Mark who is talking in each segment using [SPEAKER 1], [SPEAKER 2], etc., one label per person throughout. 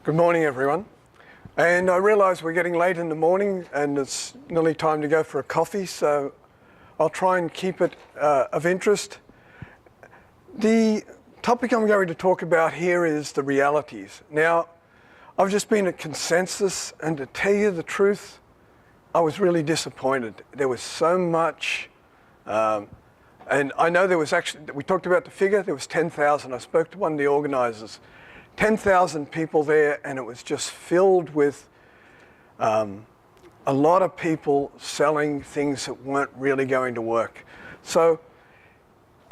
[SPEAKER 1] Good morning, everyone. And I realise we're getting late in the morning and it's nearly time to go for a coffee, so I'll try and keep it of interest. The topic I'm going to talk about here is the realities. Now, I've just been at Consensus, and to tell you the truth, I was really disappointed. There was so much, and I know there was actually, we talked about the figure, there was 10,000. I spoke to one of the organisers. 10,000 people there, and it was just filled with a lot of people selling things that weren't really going to work. So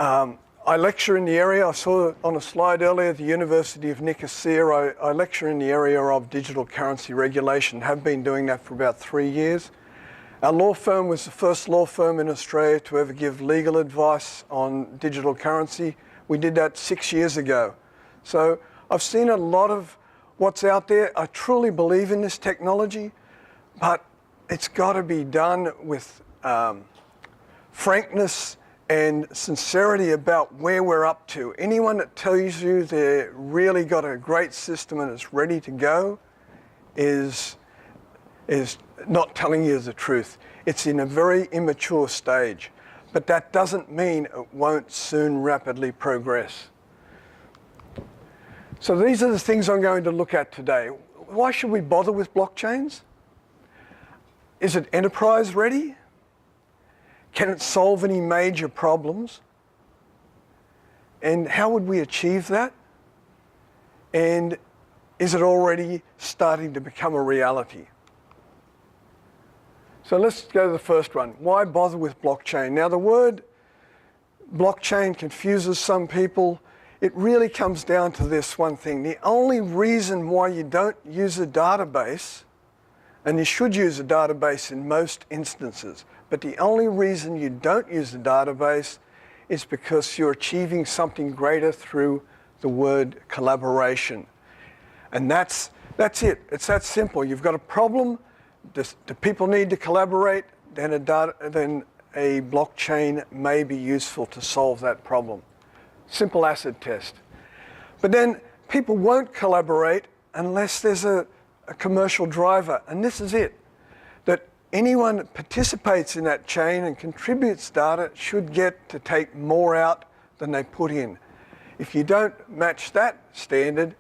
[SPEAKER 1] I lecture in the area. I saw on a slide earlier the University of Nicosia. I lecture in the area of digital currency regulation, have been doing that for about 3 years. Our law firm was the first law firm in Australia to ever give legal advice on digital currency. We did that 6 years ago. So I've seen a lot of what's out there. I truly believe in this technology, but it's got to be done with frankness and sincerity about where we're up to. Anyone that tells you they've really got a great system and it's ready to go is not telling you the truth. It's in a very immature stage, but that doesn't mean it won't soon rapidly progress. So these are the things I'm going to look at today. Why should we bother with blockchains? Is it enterprise ready? Can it solve any major problems? And how would we achieve that? And is it already starting to become a reality? So let's go to the first one. Why bother with blockchain? Now the word blockchain confuses some people. It really comes down to this one thing. The only reason why you don't use a database, and you should use a database in most instances, but the only reason you don't use a database is because you're achieving something greater through the word collaboration. And that's it. It's that simple. You've got a problem. Do people need to collaborate? Then a blockchain may be useful to solve that problem. Simple acid test. But then people won't collaborate unless there's a commercial driver. And this is it, that anyone that participates in that chain and contributes data should get to take more out than they put in. If you don't match that standard,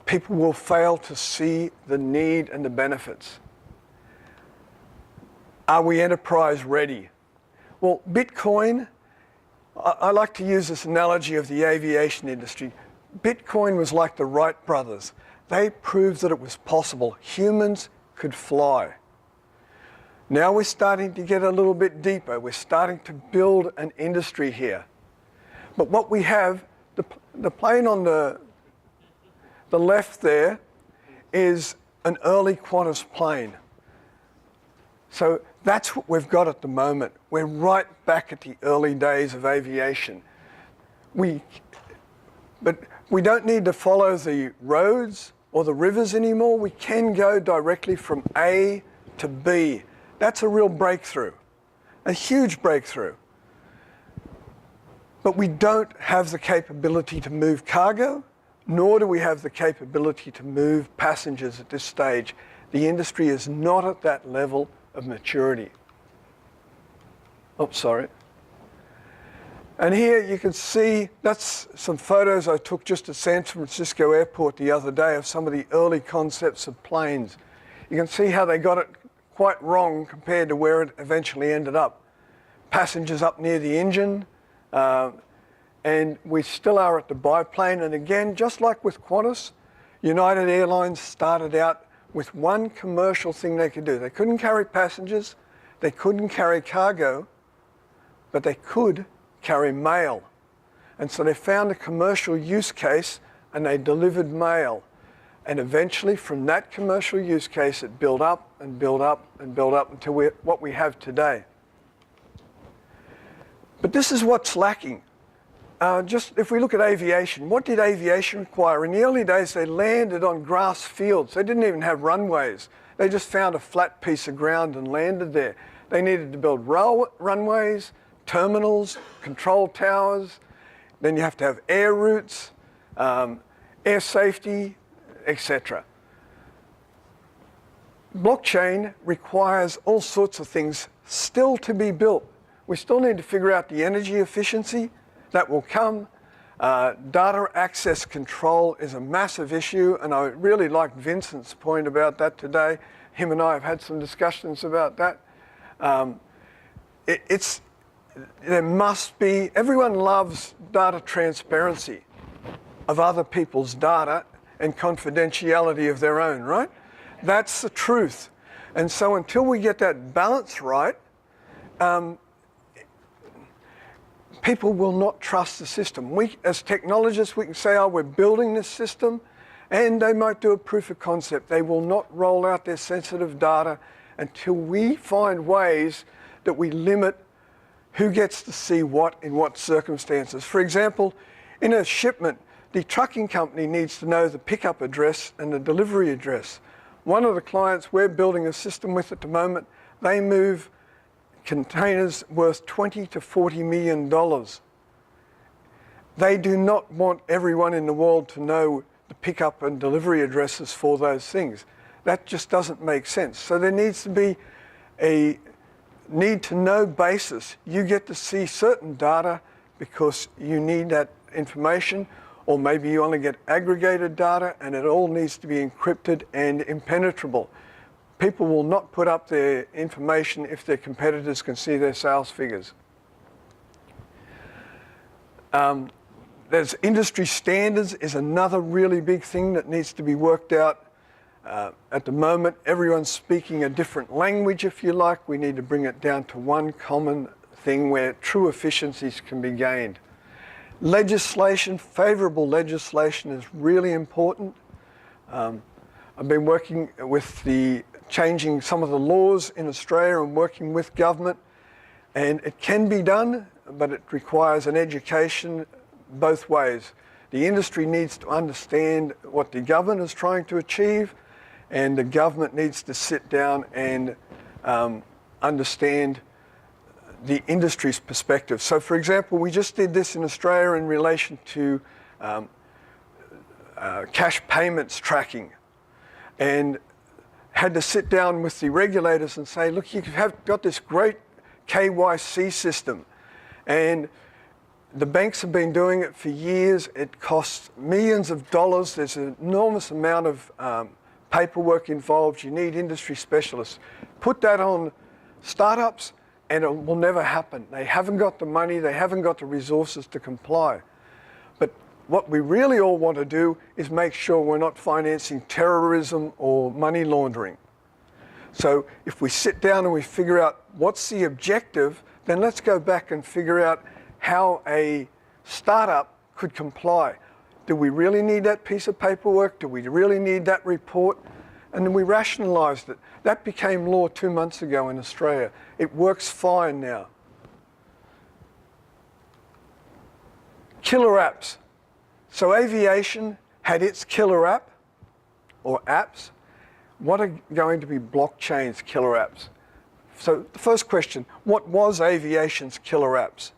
[SPEAKER 1] people will fail to see the need and the benefits. Are we enterprise ready? Well, Bitcoin, I like to use this analogy of the aviation industry. Bitcoin was like the Wright brothers. They proved that it was possible. Humans could fly. Now we're starting to get a little bit deeper. We're starting to build an industry here. But what we have, the plane on the left there is an early Qantas plane. So that's what we've got at the moment. We're right back at the early days of aviation. But we don't need to follow the roads or the rivers anymore. We can go directly from A to B. That's a real breakthrough, a huge breakthrough. But we don't have the capability to move cargo, nor do we have the capability to move passengers at this stage. The industry is not at that level of maturity. Oh, sorry. And here you can see, that's some photos I took just at San Francisco Airport the other day of some of the early concepts of planes. You can see how they got it quite wrong compared to where it eventually ended up. Passengers up near the engine, and we still are at the biplane. And again, just like with Qantas, United Airlines started out with one commercial thing they could do. They couldn't carry passengers, they couldn't carry cargo, but they could carry mail. And so they found a commercial use case and they delivered mail. And eventually from that commercial use case, it built up and built up and built up until what we have today. But this is what's lacking. Just if we look at aviation, what did aviation require? In the early days, they landed on grass fields. They didn't even have runways. They just found a flat piece of ground and landed there. They needed to build runways, terminals, control towers. Then you have to have air routes. air safety, etc. Blockchain requires all sorts of things still to be built. We still need to figure out the energy efficiency that will come. Data access control is a massive issue, and I really like Vincent's point about that today. Him and I have had some discussions about that. There must be, everyone loves data transparency of other people's data and confidentiality of their own, right? That's the truth. And so until we get that balance right, people will not trust the system. We, as technologists, we can say, oh, we're building this system, and they might do a proof of concept. They will not roll out their sensitive data until we find ways that we limit who gets to see what in what circumstances. For example, in a shipment, the trucking company needs to know the pickup address and the delivery address. One of the clients we're building a system with at the moment, they move containers worth $20 to $40 million. They do not want everyone in the world to know the pickup and delivery addresses for those things. That just doesn't make sense. So there needs to be a need to know basis. You get to see certain data because you need that information, or maybe you only get aggregated data and it all needs to be encrypted and impenetrable. People will not put up their information if their competitors can see their sales figures. There's industry standards is another really big thing that needs to be worked out. At the moment, everyone's speaking a different language, if you like. We need to bring it down to one common thing where true efficiencies can be gained. Legislation, favourable legislation is really important. I've been working with changing some of the laws in Australia and working with government, and it can be done, but it requires an education both ways. The industry needs to understand what the government is trying to achieve, and the government needs to sit down and understand the industry's perspective. So, for example, we just did this in Australia in relation to cash payments tracking, and had to sit down with the regulators and say, look, you have got this great KYC system, and the banks have been doing it for years. It costs millions of dollars. There's an enormous amount of paperwork involved. You need industry specialists. Put that on startups and it will never happen. They haven't got the money, they haven't got the resources to comply. But what we really all want to do is make sure we're not financing terrorism or money laundering. So if we sit down and we figure out what's the objective, then let's go back and figure out how a startup could comply. Do we really need that piece of paperwork? Do we really need that report? And then we rationalised it. That became law 2 months ago in Australia. It works fine now. Killer apps. So aviation had its killer app, or apps. What are going to be blockchain's killer apps? So the first question, what was aviation's killer apps?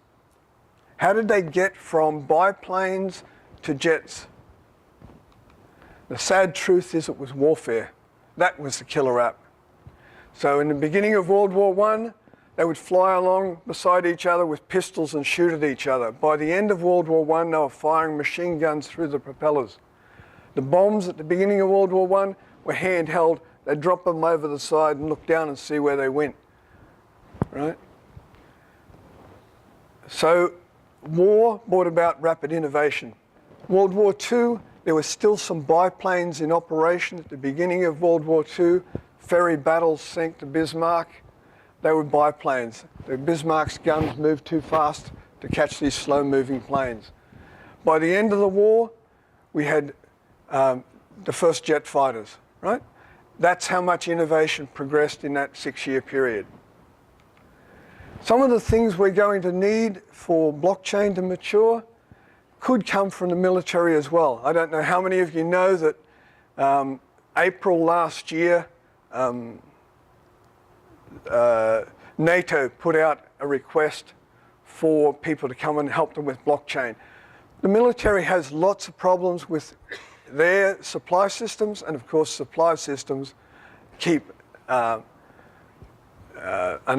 [SPEAKER 1] How did they get from biplanes to jets? The sad truth is it was warfare. That was the killer app. So in the beginning of World War I, they would fly along beside each other with pistols and shoot at each other. By the end of World War I, they were firing machine guns through the propellers. The bombs at the beginning of World War I were handheld. They'd drop them over the side and look down and see where they went, right? So war brought about rapid innovation. World War II, there were still some biplanes in operation at the beginning of World War II. Ferry battles sank the Bismarck. They were biplanes. The Bismarck's guns moved too fast to catch these slow-moving planes. By the end of the war, we had the first jet fighters, right? That's how much innovation progressed in that 6-year period. Some of the things we're going to need for blockchain to mature could come from the military as well. I don't know how many of you know that April last year, NATO put out a request for people to come and help them with blockchain. The military has lots of problems with their supply systems, and of course supply systems keep an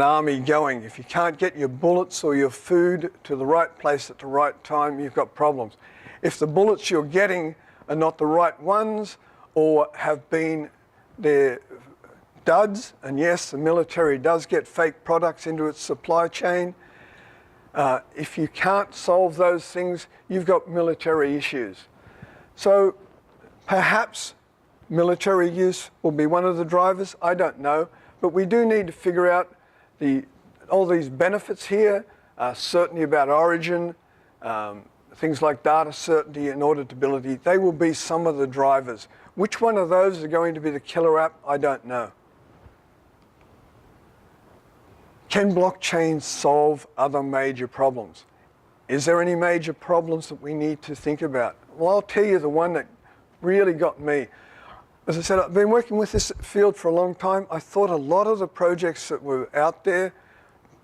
[SPEAKER 1] army going. If you can't get your bullets or your food to the right place at the right time, you've got problems. If the bullets you're getting are not the right ones or have been their duds, and yes, the military does get fake products into its supply chain, if you can't solve those things, you've got military issues. So perhaps military use will be one of the drivers, I don't know, but we do need to figure out all these benefits here, certainty about origin, things like data certainty and auditability. They will be some of the drivers. Which one of those are going to be the killer app? I don't know. Can blockchains solve other major problems? Is there any major problems that we need to think about? Well, I'll tell you the one that really got me. As I said, I've been working with this field for a long time. I thought a lot of the projects that were out there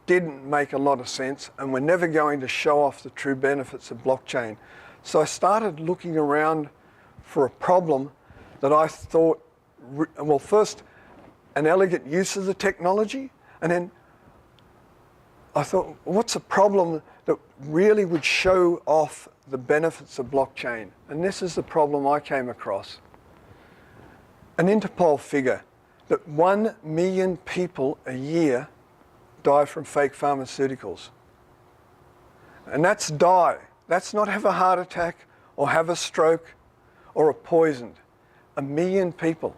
[SPEAKER 1] didn't make a lot of sense and were never going to show off the true benefits of blockchain. So I started looking around for a problem that I thought, well, first, an elegant use of the technology, and then I thought, what's a problem that really would show off the benefits of blockchain? And this is the problem I came across. An Interpol figure that 1 million people a year die from fake pharmaceuticals. And that's die. That's not have a heart attack or have a stroke or are poisoned. 1 million people.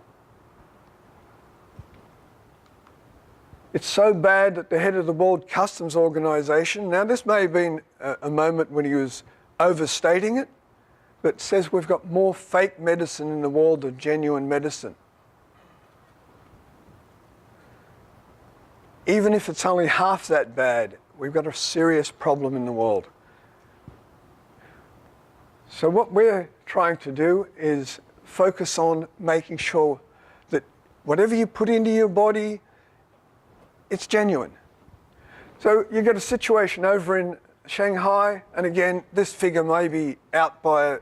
[SPEAKER 1] It's so bad that the head of the World Customs Organization, now this may have been a moment when he was overstating it, but says we've got more fake medicine in the world than genuine medicine. Even if it's only half that bad, we've got a serious problem in the world. So what we're trying to do is focus on making sure that whatever you put into your body, it's genuine. So you get a situation over in Shanghai, and again, this figure may be out by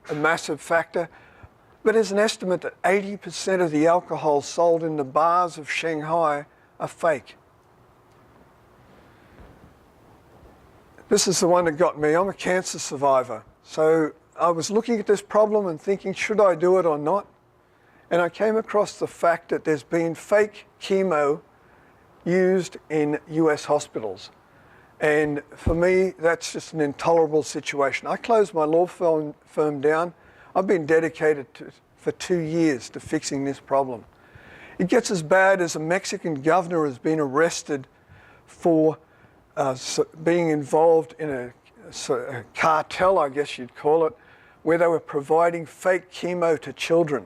[SPEAKER 1] a massive factor, but there's an estimate that 80% of the alcohol sold in the bars of Shanghai are fake. This is the one that got me. I'm a cancer survivor. So I was looking at this problem and thinking, should I do it or not? And I came across the fact that there's been fake chemo used in US hospitals. And for me, that's just an intolerable situation. I closed my law firm down. I've been dedicated for 2 years to fixing this problem. It gets as bad as a Mexican governor has been arrested for being involved in a cartel, I guess you'd call it, where they were providing fake chemo to children.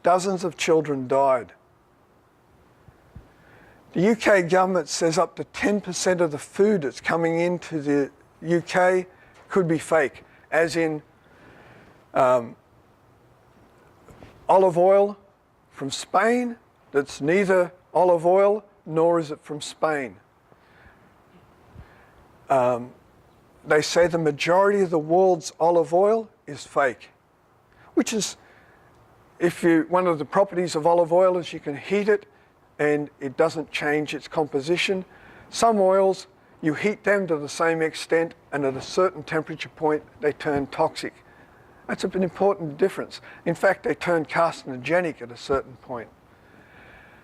[SPEAKER 1] Dozens of children died. The UK government says up to 10% of the food that's coming into the UK could be fake, as in olive oil from Spain that's neither olive oil nor is it from Spain. They say the majority of the world's olive oil is fake, which is, one of the properties of olive oil is you can heat it and it doesn't change its composition. Some oils, you heat them to the same extent and at a certain temperature point, they turn toxic. That's an important difference. In fact, they turn carcinogenic at a certain point.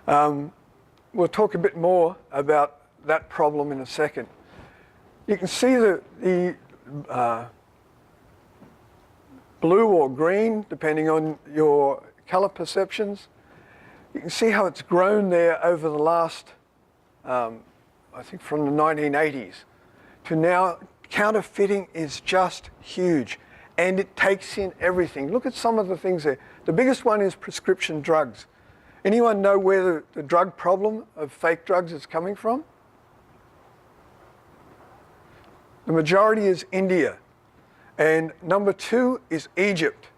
[SPEAKER 1] We'll talk a bit more about that problem in a second. You can see the blue or green, depending on your color perceptions. You can see how it's grown there over the last, I think from the 1980s to now. Counterfeiting is just huge, and it takes in everything. Look at some of the things there. The biggest one is prescription drugs. Anyone know where the drug problem of fake drugs is coming from? The majority is India, and number 2 is Egypt.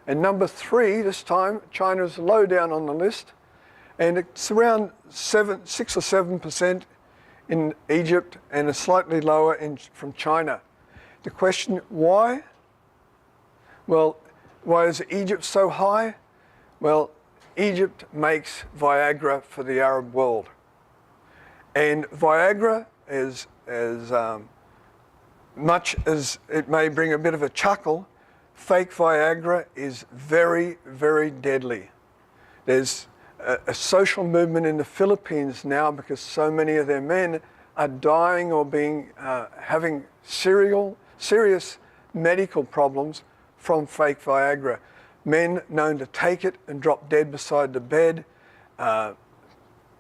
[SPEAKER 1] And number 3, this time, China's low down on the list, and it's around 6 or 7% in Egypt and is slightly lower from China. The question, why? Well, Why is Egypt so high? Well, Egypt makes Viagra for the Arab world. And Viagra, as much as it may bring a bit of a chuckle, fake Viagra is very, very deadly. There's a social movement in the Philippines now because so many of their men are dying or having serious medical problems from fake Viagra. Men known to take it and drop dead beside the bed, heart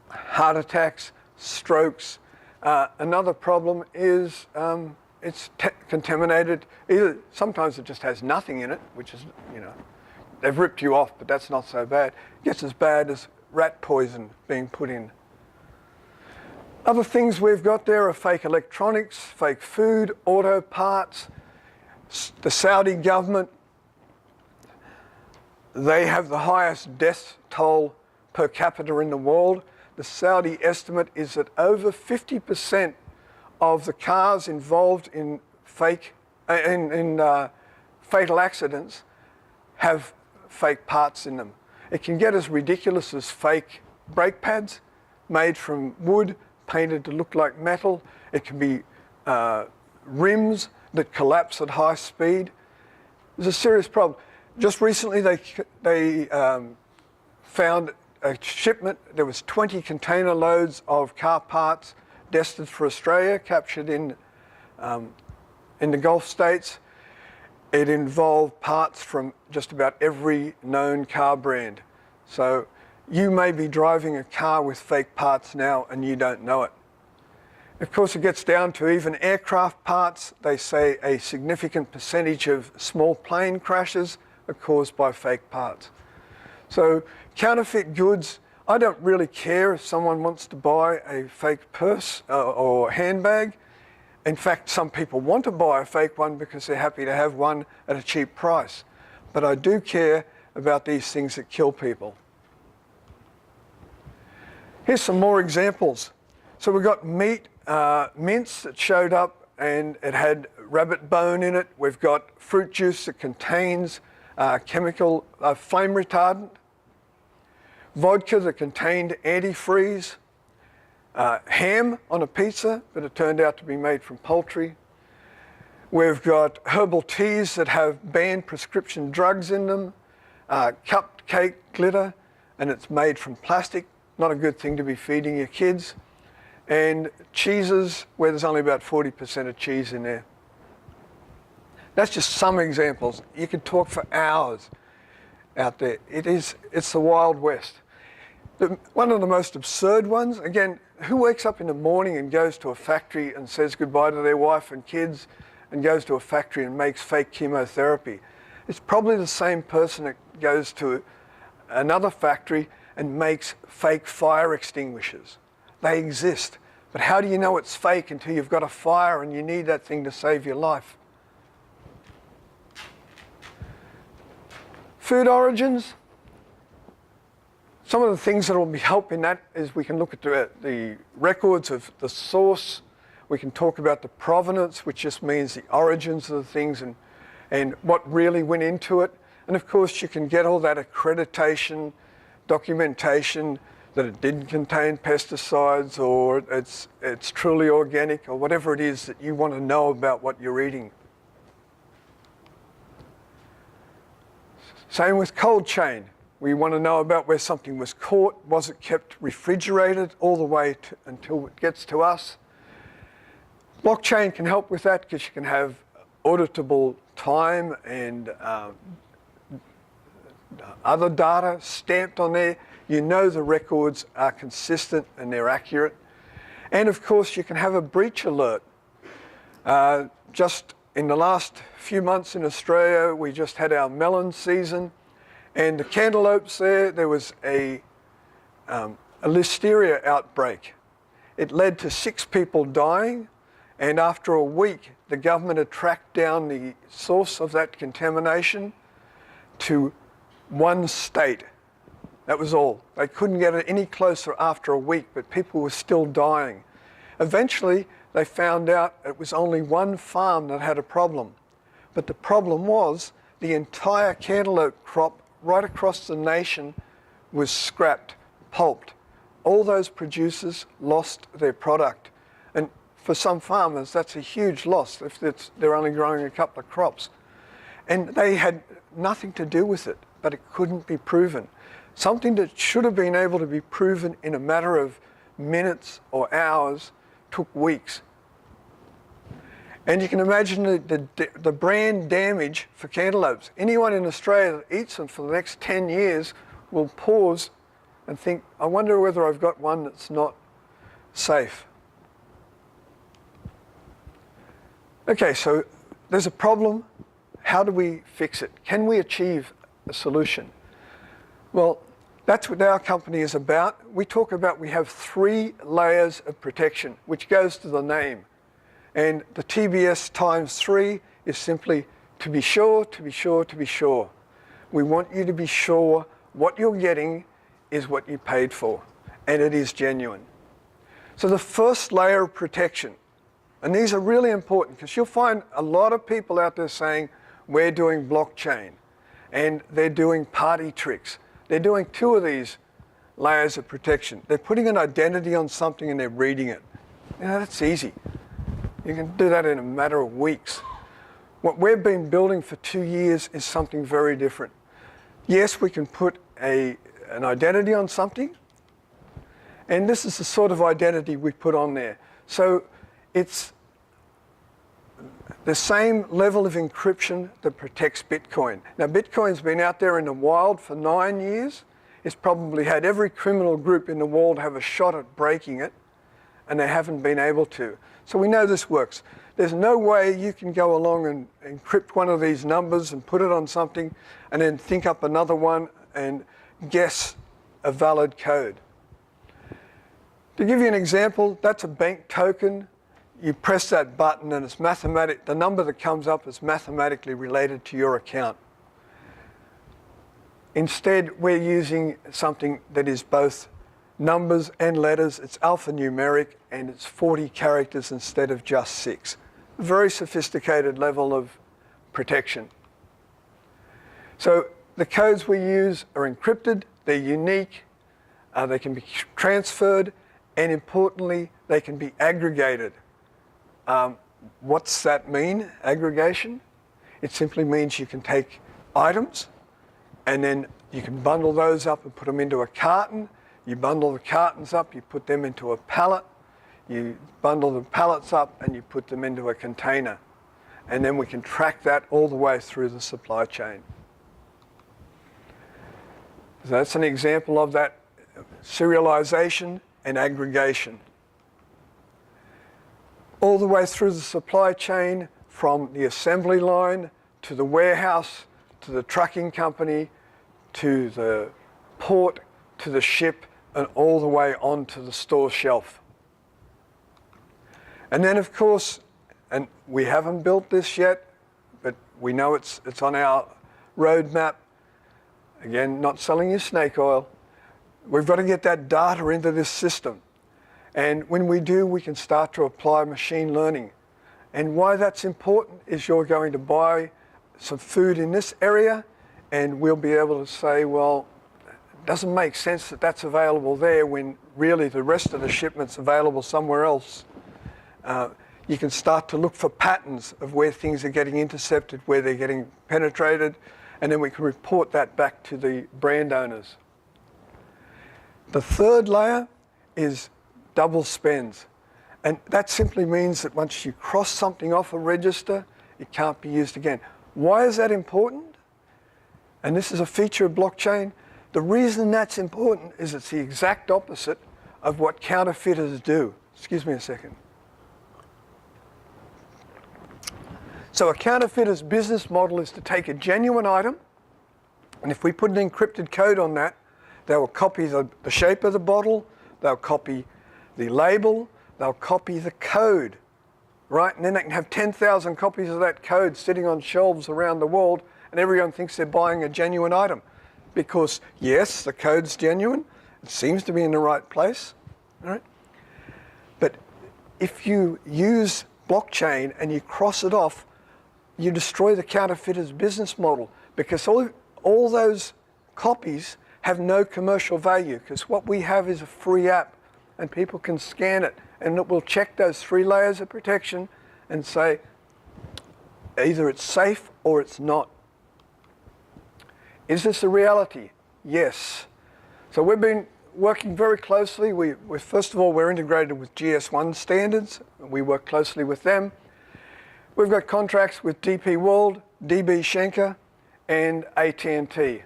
[SPEAKER 1] attacks, strokes. Another problem is it's contaminated. Sometimes it just has nothing in it, which is, they've ripped you off, but that's not so bad. It gets as bad as rat poison being put in. Other things we've got there are fake electronics, fake food, auto parts. The Saudi government, they have the highest death toll per capita in the world. The Saudi estimate is that over 50% of the cars involved in fatal accidents have fake parts in them. It can get as ridiculous as fake brake pads made from wood, painted to look like metal. It can be rims that collapse at high speed. It's a serious problem. Just recently they found a shipment. There was 20 container loads of car parts destined for Australia, captured in the Gulf states. It involved parts from just about every known car brand. So you may be driving a car with fake parts now and you don't know it. Of course, it gets down to even aircraft parts. They say a significant percentage of small plane crashes are caused by fake parts. So counterfeit goods, I don't really care if someone wants to buy a fake purse or handbag. In fact, some people want to buy a fake one because they're happy to have one at a cheap price. But I do care about these things that kill people. Here's some more examples. So we've got meat, mince that showed up and it had rabbit bone in it. We've got fruit juice that contains chemical flame retardant. Vodka that contained antifreeze. Ham on a pizza, but it turned out to be made from poultry. We've got herbal teas that have banned prescription drugs in them. Cupcake glitter, and it's made from plastic. Not a good thing to be feeding your kids. And cheeses where there's only about 40% of cheese in there. That's just some examples. You could talk for hours out there. It's the Wild West. One of the most absurd ones, again, who wakes up in the morning and goes to a factory and says goodbye to their wife and kids and goes to a factory and makes fake chemotherapy? It's probably the same person that goes to another factory and makes fake fire extinguishers. They exist. But how do you know it's fake until you've got a fire and you need that thing to save your life? Food origins. Some of the things that will be helping that is we can look at the records of the source. We can talk about the provenance, which just means the origins of the things and what really went into it. And of course, you can get all that accreditation, documentation that it didn't contain pesticides or it's truly organic or whatever it is that you want to know about what you're eating. Same with cold chain. We want to know about where something was caught. Was it kept refrigerated all the way until it gets to us? Blockchain can help with that because you can have auditable time and other data stamped on there. You know the records are consistent and they're accurate. And of course, you can have a breach alert. Just in the last few months in Australia, we just had our melon season. And the cantaloupes there was a listeria outbreak. It led to 6 people dying, and after a week, the government had tracked down the source of that contamination to one state. That was all. They couldn't get it any closer after a week, but people were still dying. Eventually, they found out it was only one farm that had a problem. But the problem was the entire cantaloupe crop right across the nation was scrapped, pulped. All those producers lost their product. And for some farmers, that's a huge loss if they're only growing a couple of crops. And they had nothing to do with it, but it couldn't be proven. Something that should have been able to be proven in a matter of minutes or hours took weeks. And you can imagine the brand damage for cantaloupes. Anyone in Australia that eats them for the next 10 years will pause and think, I wonder whether I've got one that's not safe. Okay, so there's a problem. How do we fix it? Can we achieve a solution? Well, that's what our company is about. We talk about we have 3 layers of protection, which goes to the name. And the TBS times 3 is simply to be sure, to be sure, to be sure. We want you to be sure what you're getting is what you paid for, and it is genuine. So the first layer of protection, and these are really important because you'll find a lot of people out there saying, we're doing blockchain, and they're doing party tricks. They're doing 2 of these layers of protection. They're putting an identity on something and they're reading it. You know, that's easy. You can do that in a matter of weeks. What we've been building for 2 years is something very different. Yes, we can put an identity on something, and this is the sort of identity we put on there. So it's the same level of encryption that protects Bitcoin. Now, Bitcoin's been out there in the wild for 9 years. It's probably had every criminal group in the world have a shot at breaking it, and they haven't been able to. So we know this works. There's no way you can go along and encrypt one of these numbers and put it on something and then think up another one and guess a valid code. To give you an example, that's a bank token. You press that button and it's the number that comes up is mathematically related to your account. Instead, we're using something that is both numbers and letters. It's alphanumeric and it's 40 characters instead of just 6. A very sophisticated level of protection. So the codes we use are encrypted, they're unique, they can be transferred, and importantly, they can be aggregated. What's that mean, aggregation? It simply means you can take items and then you can bundle those up and put them into a carton. You bundle the cartons up, you put them into a pallet. You bundle the pallets up and you put them into a container. And then we can track that all the way through the supply chain. So that's an example of that serialization and aggregation. All the way through the supply chain, from the assembly line to the warehouse, to the trucking company, to the port, to the ship, and all the way onto the store shelf. And then, of course, and we haven't built this yet, but we know it's on our roadmap. Again, not selling you snake oil. We've got to get that data into this system. And when we do, we can start to apply machine learning. And why that's important is you're going to buy some food in this area, and we'll be able to say, well, it doesn't make sense that that's available there when really the rest of the shipment's available somewhere else. You can start to look for patterns of where things are getting intercepted, where they're getting penetrated, and then we can report that back to the brand owners. The third layer is double spends. And that simply means that once you cross something off a register, it can't be used again. Why is that important? And this is a feature of blockchain. The reason that's important is it's the exact opposite of what counterfeiters do. Excuse me a second. So a counterfeiter's business model is to take a genuine item, and if we put an encrypted code on that, they will copy the shape of the bottle, they'll copy the label, they'll copy the code, right? And then they can have 10,000 copies of that code sitting on shelves around the world, and everyone thinks they're buying a genuine item. Because yes, the code's genuine, it seems to be in the right place, right? But if you use blockchain and you cross it off, you destroy the counterfeiter's business model, because all those copies have no commercial value, because what we have is a free app and people can scan it and it will check those 3 layers of protection and say either it's safe or it's not. Is this a reality? Yes. So we've been working very closely. First of all, we're integrated with GS1 standards. We work closely with them. We've got contracts with DP World, DB Schenker, and AT&T.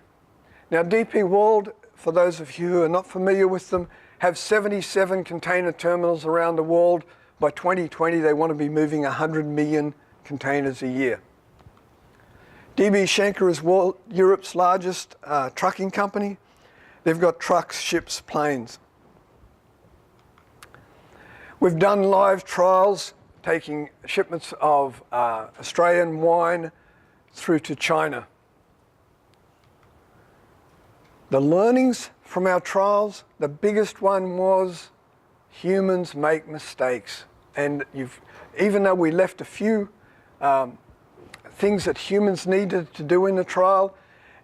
[SPEAKER 1] Now, DP World, for those of you who are not familiar with them, have 77 container terminals around the world. By 2020, they want to be moving 100 million containers a year. DB Schenker is Europe's largest trucking company. They've got trucks, ships, planes. We've done live trials taking shipments of Australian wine through to China. The learnings from our trials, the biggest one was humans make mistakes. And even though we left a few things that humans needed to do in the trial,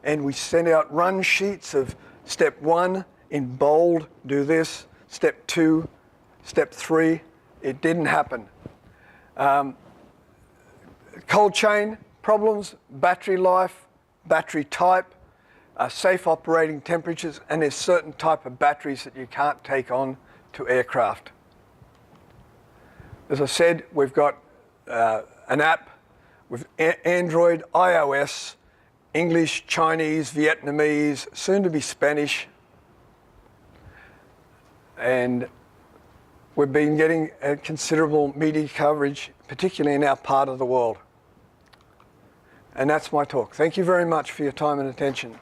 [SPEAKER 1] and we sent out run sheets of step 1 in bold, do this, step 2, step 3, it didn't happen. Cold chain problems, battery life, battery type, safe operating temperatures, and there's certain type of batteries that you can't take on to aircraft. As I said, we've got an app with Android, iOS, English, Chinese, Vietnamese, soon to be Spanish. And we've been getting considerable media coverage, particularly in our part of the world. And that's my talk. Thank you very much for your time and attention.